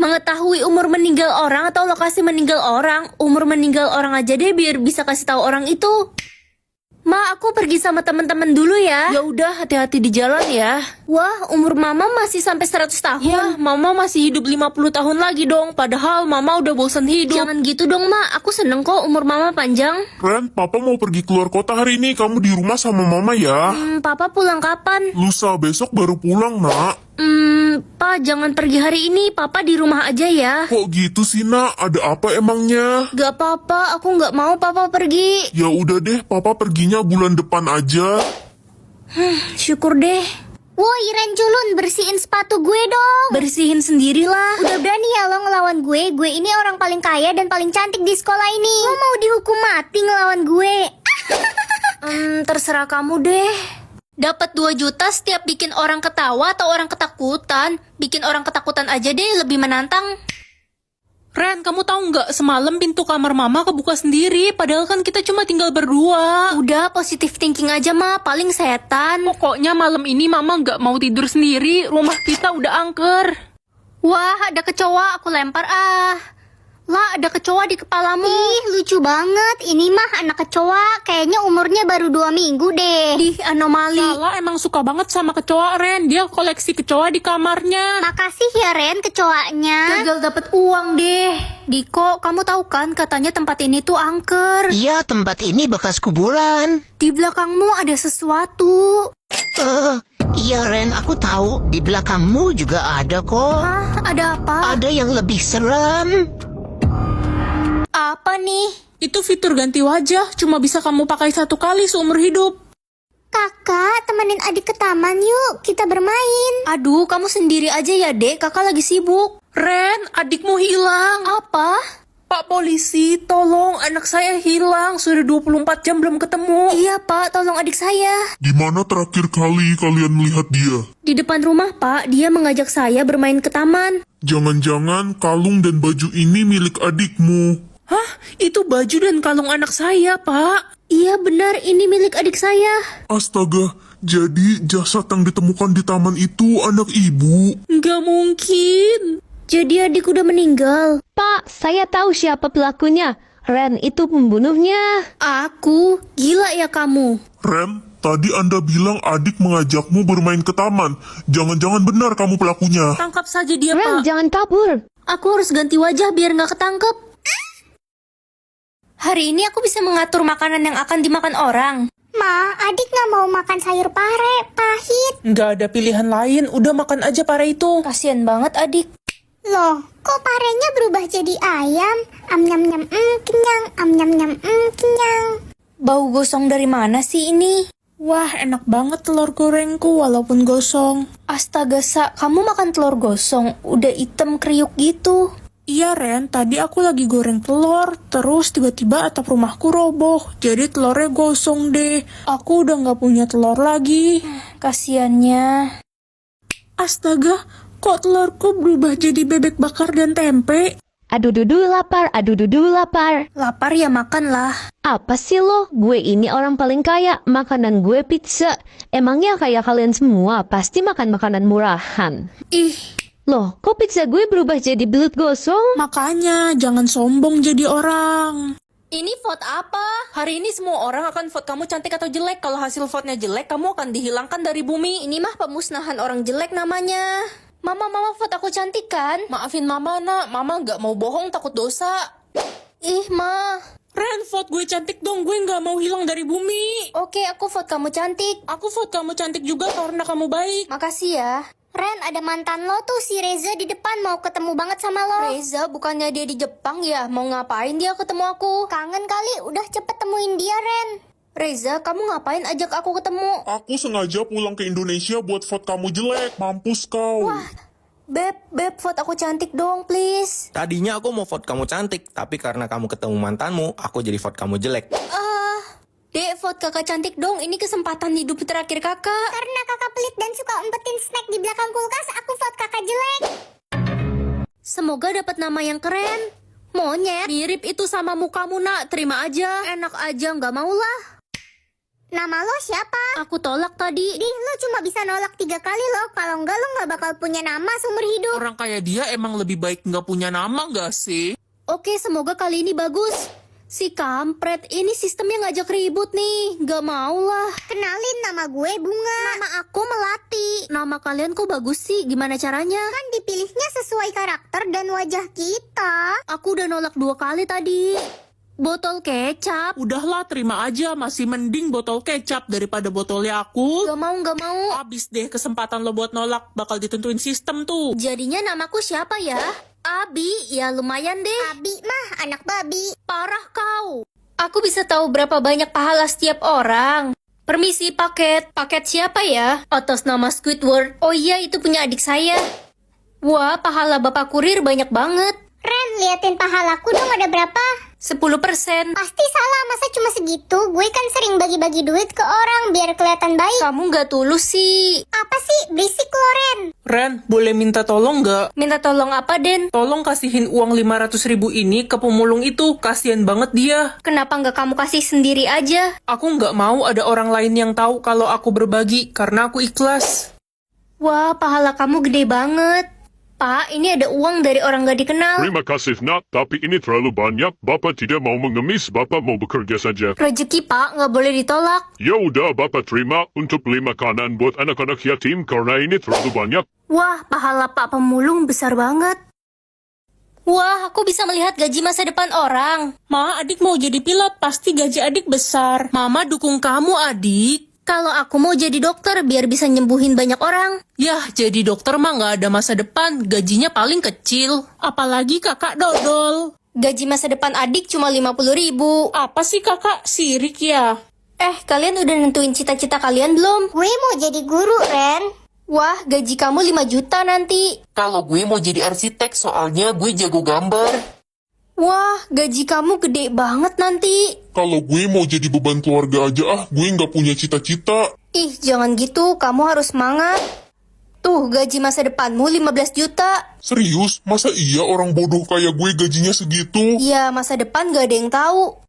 Mengetahui umur meninggal orang atau lokasi meninggal orang? Umur meninggal orang aja deh biar bisa kasih tahu orang itu. Ma, aku pergi sama teman-teman dulu ya. Ya udah, hati-hati di jalan ya. Wah, umur mama masih sampai 100 tahun. Ya, mama masih hidup 50 tahun lagi dong. Padahal mama udah bosan hidup. Jangan gitu dong, Ma. Aku seneng kok umur mama panjang. Ren, papa mau pergi keluar kota hari ini. Kamu di rumah sama mama ya. Papa pulang kapan? Lusa, besok baru pulang, nak. Pa, jangan pergi hari ini. Papa di rumah aja ya. Kok gitu sih, nak? Ada apa emangnya? Gak apa-apa, aku gak mau papa pergi. Ya udah deh, papa perginya bulan depan aja. Syukur deh. Woi Ren culun, bersihin sepatu gue dong. Bersihin sendirilah. Udah berani ya lo ngelawan gue? Gue ini orang paling kaya dan paling cantik di sekolah ini. Lo mau dihukum mati ngelawan gue? Terserah kamu deh. Dapat 2 juta setiap bikin orang ketawa atau orang ketakutan. Bikin orang ketakutan aja deh, lebih menantang. Ren, kamu tahu nggak semalam pintu kamar mama kebuka sendiri, padahal kan kita cuma tinggal berdua. Udah, positive thinking aja, Ma. Paling setan. Pokoknya malam ini mama nggak mau tidur sendiri, rumah kita udah angker. Wah, ada kecoa. Aku lempar Lah, ada kecoa di kepalamu. Ih, lucu banget. Ini mah anak kecoa. Kayaknya umurnya baru 2 minggu deh. Di anomali. Lala emang suka banget sama kecoa, Ren. Dia koleksi kecoa di kamarnya. Makasih ya Ren kecoanya. Gagal dapet uang deh. Diko, kamu tahu kan katanya tempat ini tuh angker. Iya, tempat ini bekas kuburan. Di belakangmu ada sesuatu. Iya Ren, aku tahu. Di belakangmu juga ada kok. Hah, ada apa? Ada yang lebih serem. Apa nih? Itu fitur ganti wajah, cuma bisa kamu pakai 1 kali seumur hidup. Kakak, temenin adik ke taman yuk. Kita bermain. Aduh, kamu sendiri aja ya, Dek. Kakak lagi sibuk. Ren, adikmu hilang. Apa? Pak polisi, tolong anak saya hilang. Sudah 24 jam belum ketemu. Iya, Pak. Tolong adik saya. Di mana terakhir kali kalian melihat dia? Di depan rumah, Pak. Dia mengajak saya bermain ke taman. Jangan-jangan kalung dan baju ini milik adikmu. Hah? Itu baju dan kalung anak saya, Pak. Iya, benar. Ini milik adik saya. Astaga, jadi jasad yang ditemukan di taman itu anak ibu. Nggak mungkin. Jadi adik udah meninggal. Pak, saya tahu siapa pelakunya. Ren itu pembunuhnya. Aku? Gila ya kamu. Ren, tadi Anda bilang adik mengajakmu bermain ke taman. Jangan-jangan benar kamu pelakunya. Tangkap saja dia, Ren, Pak. jangan kabur. Aku harus ganti wajah biar nggak ketangkep. Hari ini aku bisa mengatur makanan yang akan dimakan orang. Ma, adik gak mau makan sayur pare. Pahit. Nggak ada pilihan lain, udah makan aja pare itu. Kasian banget adik. Loh, kok parenya berubah jadi ayam? Am nyam nyam kenyang. Am nyam nyam kenyang. Bau gosong dari mana sih ini? Wah, enak banget telur gorengku walaupun gosong. Astaga, Sa, kamu makan telur gosong, udah hitam kriuk gitu. Iya, Ren, tadi aku lagi goreng telur, terus tiba-tiba atap rumahku roboh, jadi telurnya gosong deh. Aku udah nggak punya telur lagi. Kasiannya. Astaga, kok telurku berubah jadi bebek bakar dan tempe? Aduh dudu lapar, aduh dudu lapar. Lapar ya makan lah. Apa sih lo? Gue ini orang paling kaya, makanan gue pizza. Emangnya kayak kalian semua pasti makan makanan murahan. Ih, Loh, kok pizza gue berubah jadi belut gosong? Makanya, jangan sombong jadi orang. ini vote apa? Hari ini semua orang akan vote kamu cantik atau jelek. Kalau hasil vote-nya jelek, kamu akan dihilangkan dari bumi. Ini mah pemusnahan orang jelek namanya. Mama vote aku cantik kan? Maafin Mama, nak. Mama nggak mau bohong, takut dosa. Ih, Ma. Ren, vote gue cantik dong. Gue nggak mau hilang dari bumi. Oke, aku vote kamu cantik. Aku vote kamu cantik juga karena kamu baik. Makasih ya. Ren, ada mantan lo tuh si Reza di depan mau ketemu banget sama lo. Reza, bukannya dia di Jepang ya? Mau ngapain dia ketemu aku? Kangen kali, udah cepet temuin dia Ren. Reza, kamu ngapain ajak aku ketemu? Aku sengaja pulang ke Indonesia buat vote kamu jelek. Mampus kau. Beb, vote aku cantik dong, please. Tadinya aku mau vote kamu cantik, tapi karena kamu ketemu mantanmu, aku jadi vote kamu jelek. Dek, vote kakak cantik dong. Ini kesempatan hidup terakhir kakak. Karena kakak pelit dan suka umpetin snack di belakang kulkas, aku vote kakak jelek. Semoga dapat nama yang keren. Monyet. Mirip itu sama mukamu, nak. Terima aja. Enak aja, nggak mau lah. Nama lo siapa? Aku tolak tadi. Dih, lo cuma bisa nolak 3 kali loh. Kalau enggak, lo nggak bakal punya nama seumur hidup. Orang kayak dia emang lebih baik nggak punya nama nggak sih? Oke, semoga kali ini bagus. Si kampret, ini sistemnya ngajak ribut nih. Gak mau lah. Kenalin, nama gue Bunga. Nama aku Melati. Nama kalian kok bagus sih? Gimana caranya? Kan dipilihnya sesuai karakter dan wajah kita. Aku udah nolak 2 kali tadi. Botol kecap. Udahlah, terima aja. Masih mending botol kecap daripada botolnya aku. Gak mau. Habis deh kesempatan lo buat nolak. Bakal ditentuin sistem tuh. Jadinya namaku siapa ya? Abi, ya lumayan deh. Abi mah anak babi. Parah kau. Aku bisa tahu berapa banyak pahala setiap orang. Permisi, paket. Paket siapa ya? Atas nama Squidward. Oh iya, itu punya adik saya. Wah, pahala bapak kurir banyak banget. Ren, liatin pahalaku dong, ada berapa? 10%. Pasti salah, masa cuma segitu? Gue kan sering bagi-bagi duit ke orang biar kelihatan baik. Kamu gak tulus sih. Apa sih? Berisik lo, Ren. Ren, boleh minta tolong nggak? Minta tolong apa, Den? Tolong kasihin uang 500.000 ini ke pemulung itu. Kasian banget dia. Kenapa nggak kamu kasih sendiri aja? Aku nggak mau ada orang lain yang tahu kalau aku berbagi karena aku ikhlas. Wah, pahala kamu gede banget. Pak, ini ada uang dari orang gak dikenal. Terima kasih, Nak. Tapi ini terlalu banyak. Bapak tidak mau mengemis. Bapak mau bekerja saja. Rezeki, Pak, nggak boleh ditolak. Ya udah, Bapak terima untuk beli makanan buat anak-anak yatim karena ini terlalu banyak. Wah, pahala Pak pemulung besar banget. Wah, aku bisa melihat gaji masa depan orang. Ma, adik mau jadi pilot, pasti gaji adik besar. Mama dukung kamu, adik. Kalau aku mau jadi dokter biar bisa nyembuhin banyak orang. Yah, jadi dokter mah nggak ada masa depan, gajinya paling kecil. Apalagi kakak dodol. Gaji masa depan adik cuma 50.000. Apa sih kakak, sirik ya? Kalian udah nentuin cita-cita kalian belum? Gue mau jadi guru, Ren. Wah, gaji kamu 5 juta nanti. Kalau gue mau jadi arsitek, soalnya gue jago gambar. Wah, gaji kamu gede banget nanti. Kalau gue mau jadi beban keluarga aja gue nggak punya cita-cita. Ih, jangan gitu, kamu harus semangat. Tuh, gaji masa depanmu 15 juta. Serius? Masa iya orang bodoh kayak gue gajinya segitu? Ya, masa depan gak ada yang tahu.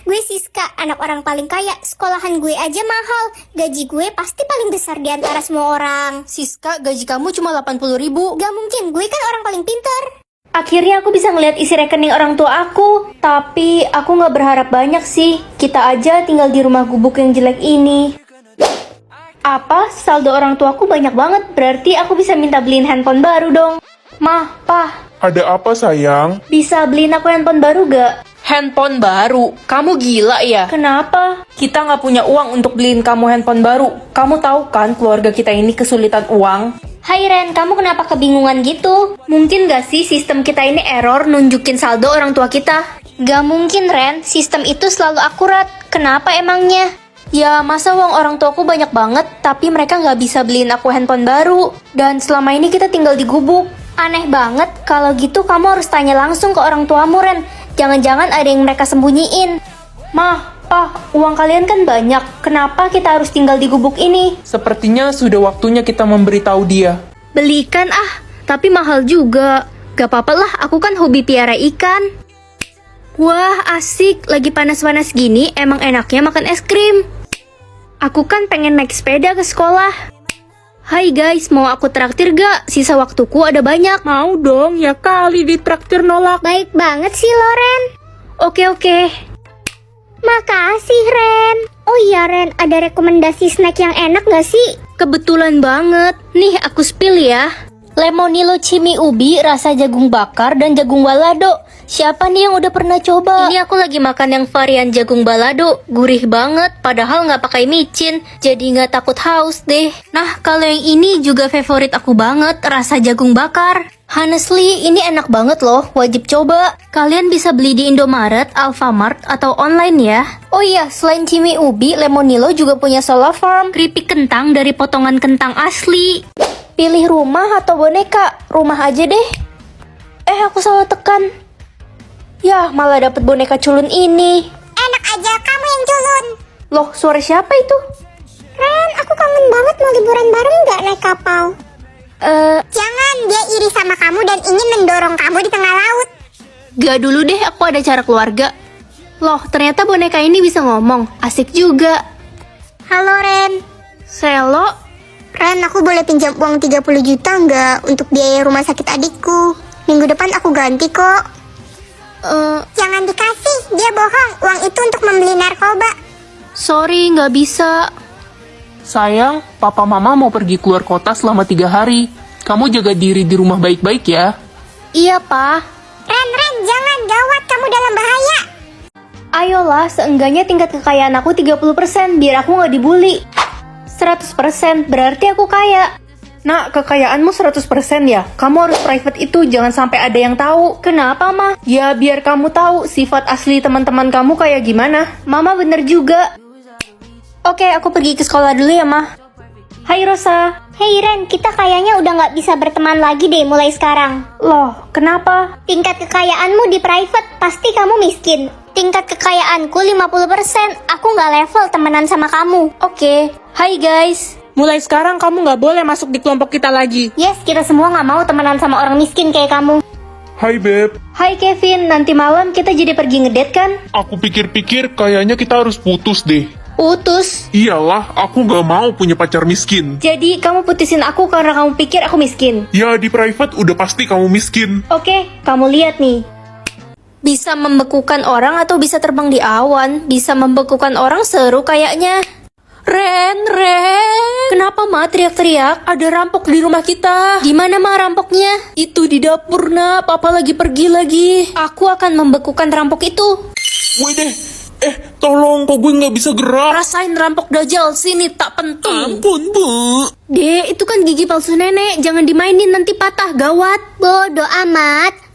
Gue Siska, anak orang paling kaya. Sekolahan gue aja mahal. Gaji gue pasti paling besar di antara semua orang. Siska, gaji kamu cuma 80.000. Gak mungkin, gue kan orang paling pintar. Akhirnya aku bisa ngeliat isi rekening orang tua aku. Tapi aku gak berharap banyak sih. Kita aja tinggal di rumah gubuk yang jelek ini. Apa? Saldo orang tuaku banyak banget. Berarti aku bisa minta beliin handphone baru dong. Mah, Pah, Ada apa sayang? bisa beliin aku handphone baru gak? Handphone baru? Kamu gila ya? Kenapa? Kita nggak punya uang untuk beliin kamu handphone baru. Kamu tahu kan keluarga kita ini kesulitan uang? Hai Ren, kamu kenapa kebingungan gitu? Mungkin gak sih sistem kita ini error nunjukin saldo orang tua kita? Gak mungkin Ren, sistem itu selalu akurat. Kenapa emangnya? Ya masa uang orang tuaku banyak banget, tapi mereka gak bisa beliin aku handphone baru. Dan selama ini kita tinggal di gubuk. Aneh banget, kalau gitu kamu harus tanya langsung ke orang tuamu Ren. Jangan-jangan ada yang mereka sembunyiin. Mah, Pah, uang kalian kan banyak. Kenapa kita harus tinggal di gubuk ini? Sepertinya sudah waktunya kita memberitahu dia. Belikan tapi mahal juga. Gak apa-apa lah, aku kan hobi piara ikan. Wah, asik. Lagi panas-panas gini, emang enaknya makan es krim. Aku kan pengen naik sepeda ke sekolah. Hai guys, mau aku traktir gak? Sisa waktuku ada banyak. Mau dong, ya kali ditraktir nolak. Baik banget sih, Loren. Oke. Makasih, Ren. Oh iya, Ren, ada rekomendasi snack yang enak gak sih? Kebetulan banget. Nih, aku spill ya. Lemonilo cimi ubi, rasa jagung bakar, dan jagung balado. Siapa nih yang udah pernah coba? Ini aku lagi makan yang varian jagung balado. Gurih banget, padahal nggak pakai micin. Jadi nggak takut haus deh. Nah, kalau yang ini juga favorit aku banget, rasa jagung bakar. Honestly, ini enak banget loh, wajib coba. Kalian bisa beli di Indomaret, Alfamart, atau online ya. Oh iya, selain cimi ubi, Lemonilo juga punya Solar Farm, keripik kentang dari potongan kentang asli. Pilih rumah atau boneka? Rumah aja deh. Aku salah tekan. Yah, malah dapet boneka culun ini. Enak aja, kamu yang culun. Loh, suara siapa itu? Ren, aku kangen banget mau liburan bareng nggak naik kapal? Jangan, dia iri sama kamu dan ingin mendorong kamu di tengah laut. Gak dulu deh, aku ada acara keluarga. Loh, ternyata boneka ini bisa ngomong. Asik juga. Halo Ren. Selo? Ren, aku boleh pinjam uang 30 juta nggak untuk biaya rumah sakit adikku? Minggu depan aku ganti kok. Jangan dikasih, dia bohong. Uang itu untuk membeli narkoba. Sorry, nggak bisa. Sayang, papa mama mau pergi keluar kota selama 3 hari. Kamu jaga diri di rumah baik-baik ya. Iya, Pa. Ren, jangan, gawat, kamu dalam bahaya. Ayolah, seenggaknya tingkat kekayaan aku 30% biar aku nggak dibully. 100% berarti aku kaya. Nak, kekayaanmu 100% ya? Kamu harus private itu, jangan sampai ada yang tahu. Kenapa, Ma? Ya, biar kamu tahu sifat asli teman-teman kamu kayak gimana. Mama bener juga. Oke, aku pergi ke sekolah dulu ya, Ma. Hai, Rosa. Hei Ren, kita kayaknya udah nggak bisa berteman lagi deh mulai sekarang. Loh, kenapa? Tingkat kekayaanmu di private, pasti kamu miskin. Tingkat kekayaanku 50%, aku nggak level temenan sama kamu. Oke. Hai, guys. Mulai sekarang kamu nggak boleh masuk di kelompok kita lagi. Yes, kita semua nggak mau temenan sama orang miskin kayak kamu. Hai Beb, Hai, Kevin. Nanti malam kita jadi pergi ngedate kan? aku pikir-pikir kayaknya kita harus putus deh. Putus. Iyalah, aku nggak mau punya pacar miskin. Jadi, kamu putusin aku karena kamu pikir aku miskin. Ya di private udah pasti kamu miskin. Oke, kamu lihat nih. Bisa membekukan orang atau bisa terbang di awan. Bisa membekukan orang seru kayaknya. Ren. Kenapa, Ma, teriak-teriak? Ada rampok di rumah kita. Gimana, Ma, rampoknya? Itu di dapur, nak. Papa lagi pergi lagi. Aku akan membekukan rampok itu. Woi deh, tolong kok gue nggak bisa gerak. Rasain rampok dajal, sini tak pentung. Ampun bu. Dek, itu kan gigi palsu nenek. Jangan dimainin, nanti patah, gawat. Bodoh amat.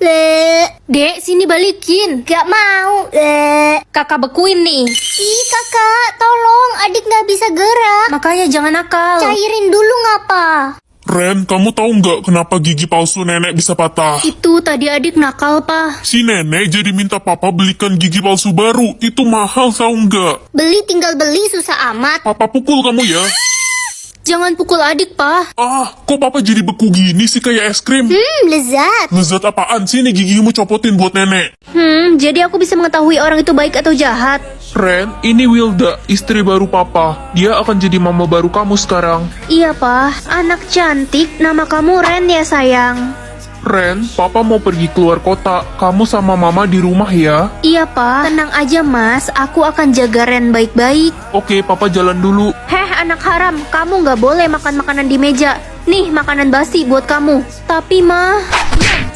Dek, sini balikin. Gak mau. Kakak bekuin nih. Ih kakak, tolong, adik nggak bisa gerak. Makanya jangan nakal. Cairin dulu ngapa? Ren, kamu tahu nggak kenapa gigi palsu nenek bisa patah? Itu tadi adik nakal, Pa. Si nenek jadi minta papa belikan gigi palsu baru. Itu mahal tahu nggak? Beli tinggal beli, susah amat. Papa pukul kamu ya. Jangan pukul adik, Pa. Kok papa jadi beku gini sih kayak es krim? Lezat. Lezat apaan sih nih gigimu copotin buat nenek? Jadi aku bisa mengetahui orang itu baik atau jahat. Ren, ini Wilda, istri baru papa. Dia akan jadi mama baru kamu sekarang. Iya, Pa. Anak cantik, nama kamu Ren ya, sayang. Ren, papa mau pergi keluar kota. Kamu sama mama di rumah ya. Iya, Pa. Tenang aja, Mas. Aku akan jaga Ren baik-baik. Oke, papa jalan dulu. Heh, anak haram. Kamu nggak boleh makan makanan di meja. Nih, makanan basi buat kamu. Tapi, Ma,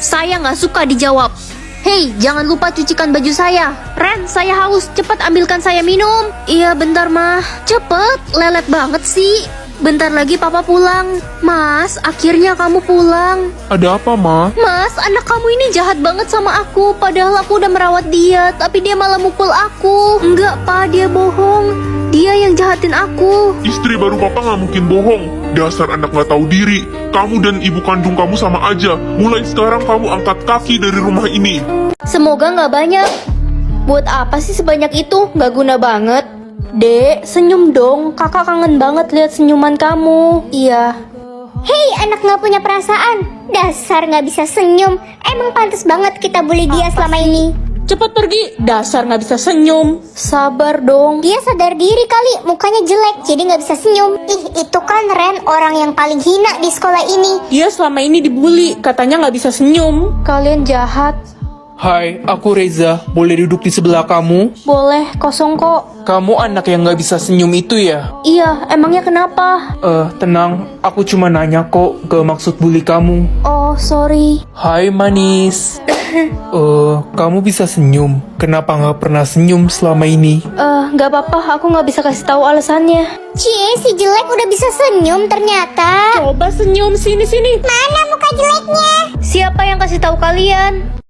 saya nggak suka dijawab. Hei, jangan lupa cucikan baju saya. Ren, saya haus. Cepat ambilkan saya minum. Iya, bentar, Ma. Cepet, lelet banget sih. Bentar lagi papa pulang. Mas, akhirnya kamu pulang. Ada apa, Ma? Mas, anak kamu ini jahat banget sama aku. Padahal aku udah merawat dia, tapi dia malah mukul aku. Enggak, Pa, dia bohong. Dia yang jahatin aku. Istri baru papa nggak mungkin bohong. Dasar anak nggak tahu diri. Kamu dan ibu kandung kamu sama aja. Mulai sekarang kamu angkat kaki dari rumah ini. Semoga nggak banyak. Buat apa sih sebanyak itu? Nggak guna banget. Dek, senyum dong. Kakak kangen banget lihat senyuman kamu. Iya. Hei, anak nggak punya perasaan. Dasar nggak bisa senyum. Emang pantas banget kita bully dia selama ini. Cepat pergi, dasar nggak bisa senyum. Sabar dong. Dia sadar diri kali, mukanya jelek, jadi nggak bisa senyum. Ih, itu kan Ren, orang yang paling hina di sekolah ini. Dia selama ini dibully, katanya nggak bisa senyum. Kalian jahat. Hai, aku Reza. Boleh duduk di sebelah kamu? Boleh, kosong kok. Kamu anak yang gak bisa senyum itu ya? Iya, emangnya kenapa? Tenang. Aku cuma nanya kok, gak maksud bully kamu. Oh, sorry. Hai, manis. Kamu bisa senyum. Kenapa gak pernah senyum selama ini? Nggak apa-apa, aku nggak bisa kasih tahu alasannya. Cie, si jelek udah bisa senyum ternyata. Coba senyum, sini. Mana muka jeleknya? Siapa yang kasih tahu kalian?